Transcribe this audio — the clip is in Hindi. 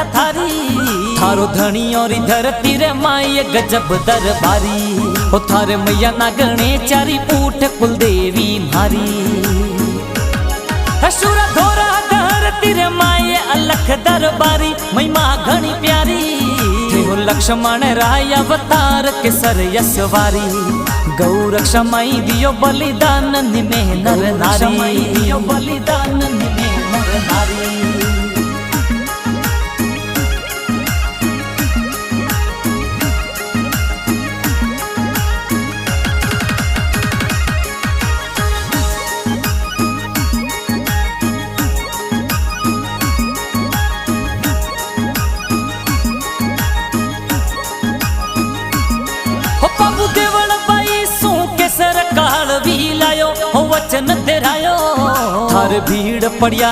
राजा थारी। थारो धनी और धरती रे माई गजब दरबारी। ओ थारे मैया ना गणे चारी ऊठ कुल देवी मारी। हशुरा धोरा धरती रे माई अलख दरबारी। महिमा घणी प्यारी हो लक्ष्मण राय अवतार के सर यशवारी। गौ रक्षा माई दियो बलिदान निमे नर नारी। दियो बलिदान निमे नर नारी। सरकार भी लायो वचन तेरायो। थार भीड़ पड़िया